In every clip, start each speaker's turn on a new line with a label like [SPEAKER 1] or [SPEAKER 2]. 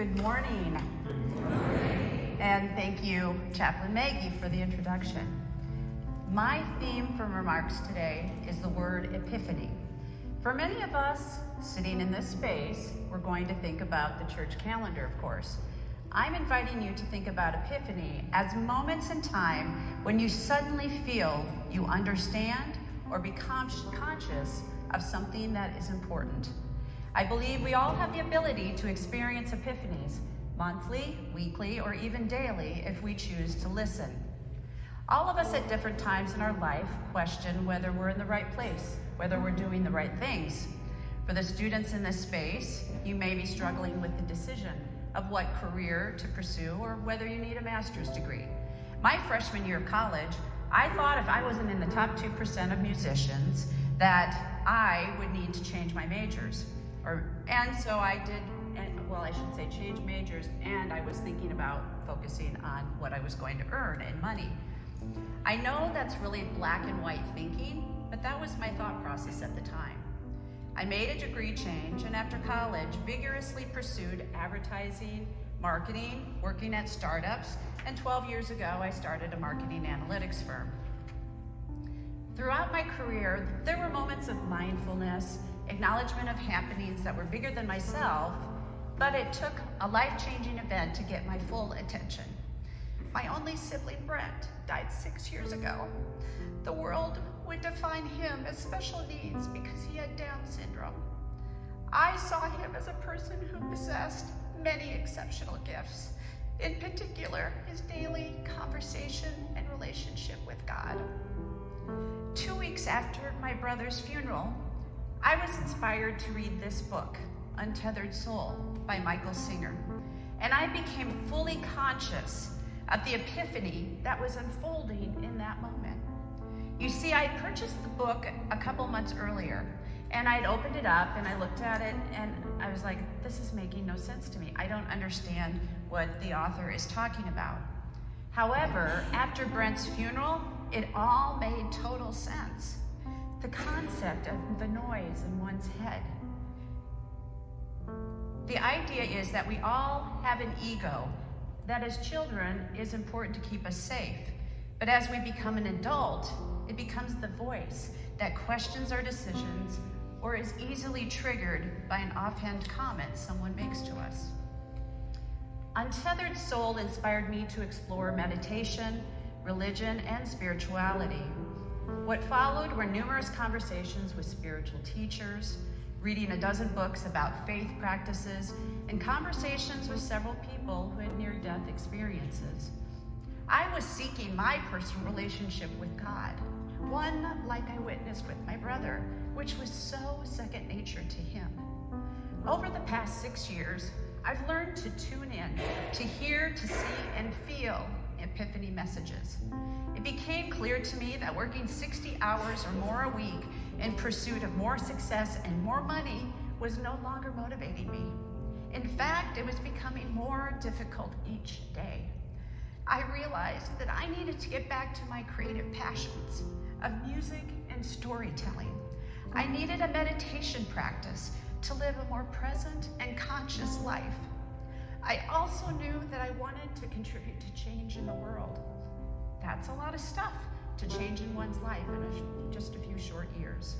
[SPEAKER 1] Good morning. And thank you, Chaplain Maggie, for the introduction. My theme for remarks today is the word epiphany. For many of us sitting in this space, we're going to think about the church calendar, of course. I'm inviting you to think about epiphany as moments in time when you suddenly feel you understand or become conscious of something that is important. I believe we all have the ability to experience epiphanies monthly, weekly, or even daily if we choose to listen. All of us at different times in our life question whether we're in the right place, whether we're doing the right things. For the students in this space, you may be struggling with the decision of what career to pursue or whether you need a master's degree. My freshman year of college, I thought if I wasn't in the top 2% of musicians that I would need to change my majors. And so I did, I should say change majors, and I was thinking about focusing on what I was going to earn in money. I know that's really black and white thinking, but that was my thought process at the time. I made a degree change, and after college, vigorously pursued advertising, marketing, working at startups, and 12 years ago, I started a marketing analytics firm. Throughout my career, there were moments of mindfulness, acknowledgement of happenings that were bigger than myself, but it took a life-changing event to get my full attention. My only sibling, Brent, died 6 years ago. The world would define him as special needs because he had Down syndrome. I saw him as a person who possessed many exceptional gifts, in particular, his daily conversation and relationship with God. 2 weeks after my brother's funeral, I was inspired to read this book, Untethered Soul by Michael Singer, and I became fully conscious of the epiphany that was unfolding in that moment. You see, I had purchased the book a couple months earlier, and I'd opened it up and I looked at it and I was like, this is making no sense to me. I don't understand what the author is talking about. However, after Brent's funeral, it all made total sense. The concept of the noise in one's head. The idea is that we all have an ego that as children is important to keep us safe. But as we become an adult, it becomes the voice that questions our decisions or is easily triggered by an offhand comment someone makes to us. Untethered Soul inspired me to explore meditation, religion, and spirituality. What followed were numerous conversations with spiritual teachers, reading a dozen books about faith practices, and conversations with several people who had near-death experiences. I was seeking my personal relationship with God, one like I witnessed with my brother, which was so second nature to him. Over the past 6 years, I've learned to tune in, to hear, to see, and feel epiphany messages. It became clear to me that working 60 hours or more a week in pursuit of more success and more money was no longer motivating me. In fact, it was becoming more difficult each day. I realized that I needed to get back to my creative passions of music and storytelling. I needed a meditation practice to live a more present and conscious life. I also knew that I wanted to contribute to change in the world. That's a lot of stuff to change in one's life in just a few short years.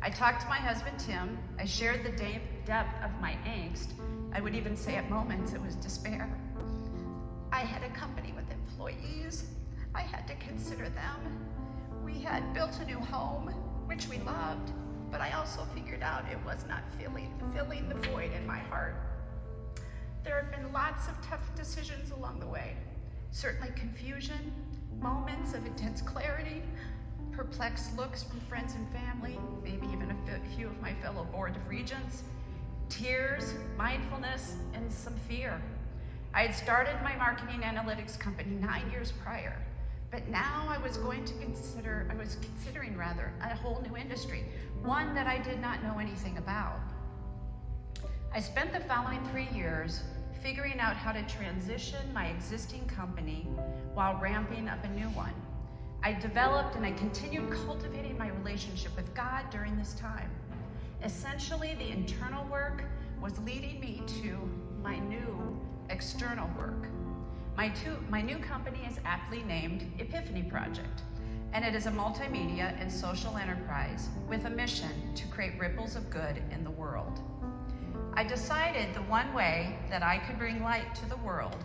[SPEAKER 1] I talked to my husband, Tim. I shared the depth of my angst. I would even say at moments it was despair. I had a company with employees. I had to consider them. We had built a new home, which we loved, but I also figured out it was not filling the void in my heart. There have been lots of tough decisions along the way. Certainly confusion, moments of intense clarity, perplexed looks from friends and family, maybe even a few of my fellow board of regents, tears, mindfulness, and some fear. I had started my marketing analytics company 9 years prior, but now I was considering a whole new industry, one that I did not know anything about. I spent the following 3 years figuring out how to transition my existing company while ramping up a new one. I developed and I continued cultivating my relationship with God during this time. Essentially, the internal work was leading me to my new external work. My new company is aptly named Epiphany Project, and it is a multimedia and social enterprise with a mission to create ripples of good in the world. I decided the one way that I could bring light to the world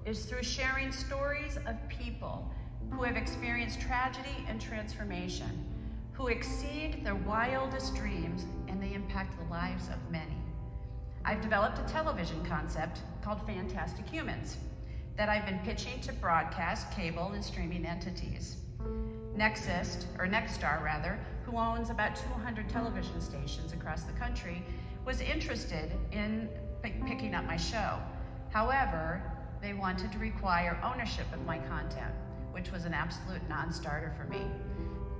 [SPEAKER 1] is through sharing stories of people who have experienced tragedy and transformation, who exceed their wildest dreams, and they impact the lives of many. I've developed a television concept called Fantastic Humans that I've been pitching to broadcast, cable, and streaming entities. Nexstar, who owns about 200 television stations across the country, was interested in picking up my show. However, they wanted to require ownership of my content, which was an absolute non-starter for me.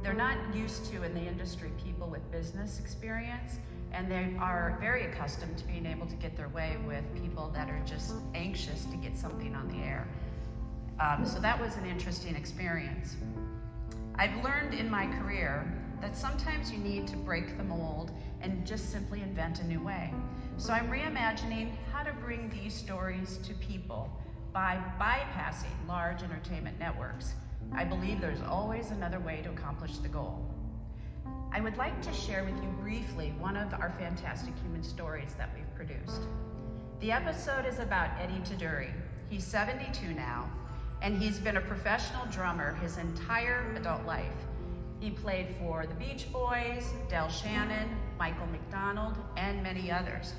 [SPEAKER 1] They're not used to, in the industry, people with business experience, and they are very accustomed to being able to get their way with people that are just anxious to get something on the air. So that was an interesting experience. I've learned in my career that sometimes you need to break the mold and just simply invent a new way. So I'm reimagining how to bring these stories to people by bypassing large entertainment networks. I believe there's always another way to accomplish the goal. I would like to share with you briefly one of our Fantastic Human stories that we've produced. The episode is about Eddie Taduri. He's 72 now, and he's been a professional drummer his entire adult life. He played for the Beach Boys, Del Shannon, Michael McDonald, and many others.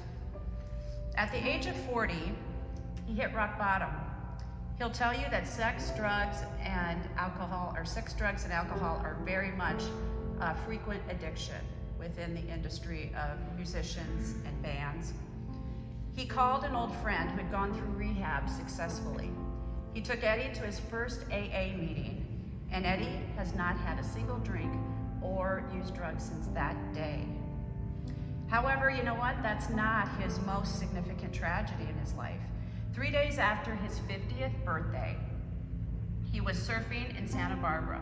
[SPEAKER 1] At the age of 40, he hit rock bottom. He'll tell you that sex, drugs, and alcohol are very much a frequent addiction within the industry of musicians and bands. He called an old friend who had gone through rehab successfully. He took Eddie to his first AA meeting, and Eddie has not had a single drink or used drugs since that day. However, you know what? That's not his most significant tragedy in his life. 3 days after his 50th birthday, he was surfing in Santa Barbara.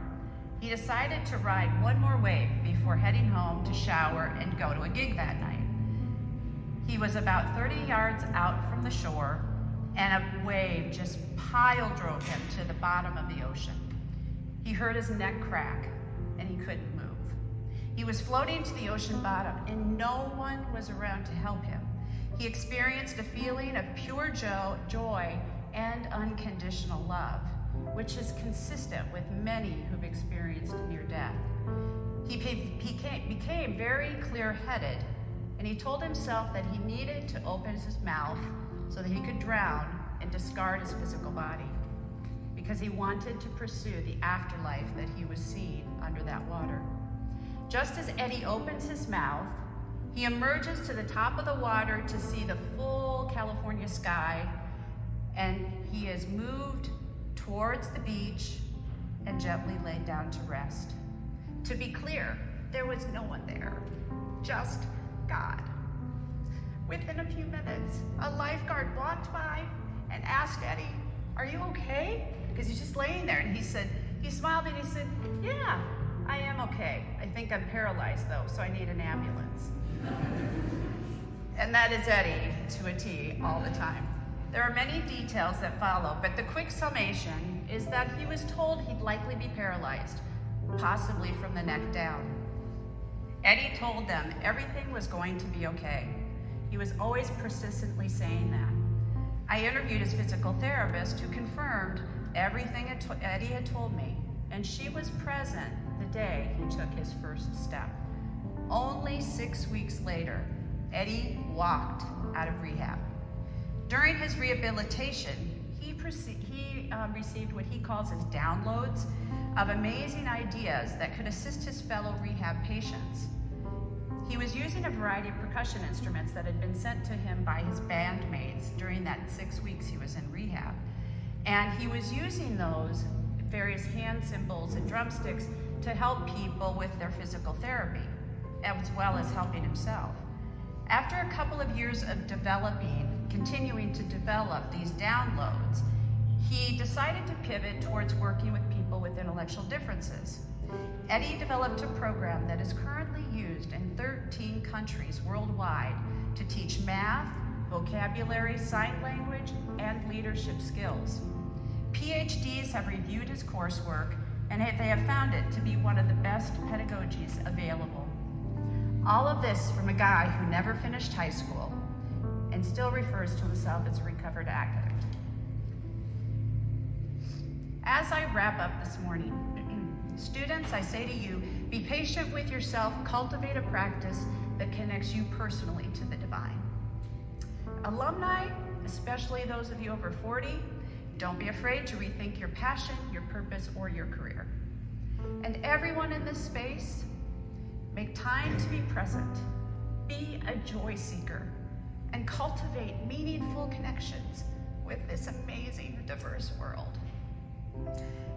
[SPEAKER 1] He decided to ride one more wave before heading home to shower and go to a gig that night. He was about 30 yards out from the shore, and a wave just pile drove him to the bottom of the ocean. He heard his neck crack, and he couldn't move. He was floating to the ocean bottom, and no one was around to help him. He experienced a feeling of pure joy and unconditional love, which is consistent with many who've experienced near death. He became very clear-headed, and he told himself that he needed to open his mouth so that he could drown and discard his physical body, because he wanted to pursue the afterlife that he was seeing under that water. Just as Eddie opens his mouth, he emerges to the top of the water to see the full California sky, and he is moved towards the beach and gently laid down to rest. To be clear, there was no one there, just God. Within a few minutes, a lifeguard walked by and asked Eddie, "Are you okay?" Because he's just laying there, and he smiled and he said, "Yeah, I am okay. I think I'm paralyzed though, so I need an ambulance." And that is Eddie to a T all the time. There are many details that follow, but the quick summation is that he was told he'd likely be paralyzed, possibly from the neck down. Eddie told them everything was going to be okay. He was always persistently saying that. I interviewed his physical therapist, who confirmed everything Eddie had told me, and she was present the day he took his first step. Only 6 weeks later, Eddie walked out of rehab. During his rehabilitation, he received what he calls his downloads of amazing ideas that could assist his fellow rehab patients. He was using a variety of percussion instruments that had been sent to him by his bandmates during that 6 weeks he was in rehab. And he was using those various hand cymbals and drumsticks to help people with their physical therapy, as well as helping himself. After a couple of years of continuing to develop these downloads, he decided to pivot towards working with people with intellectual differences. Eddie developed a program that is currently used in 13 countries worldwide to teach math, vocabulary, sign language, and leadership skills. PhDs have reviewed his coursework, and they have found it to be one of the best pedagogies available. All of this from a guy who never finished high school and still refers to himself as a recovered addict. As I wrap up this morning, students, I say to you, be patient with yourself, cultivate a practice that connects you personally to the divine. Alumni, especially those of you over 40, don't be afraid to rethink your passion, your purpose, or your career. And everyone in this space, make time to be present, be a joy seeker, and cultivate meaningful connections with this amazing, diverse world.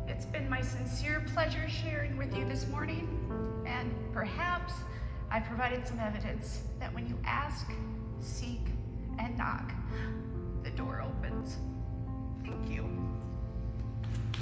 [SPEAKER 1] It's been my sincere pleasure sharing with you this morning, and perhaps I provided some evidence that when you ask, seek, and knock, the door opens.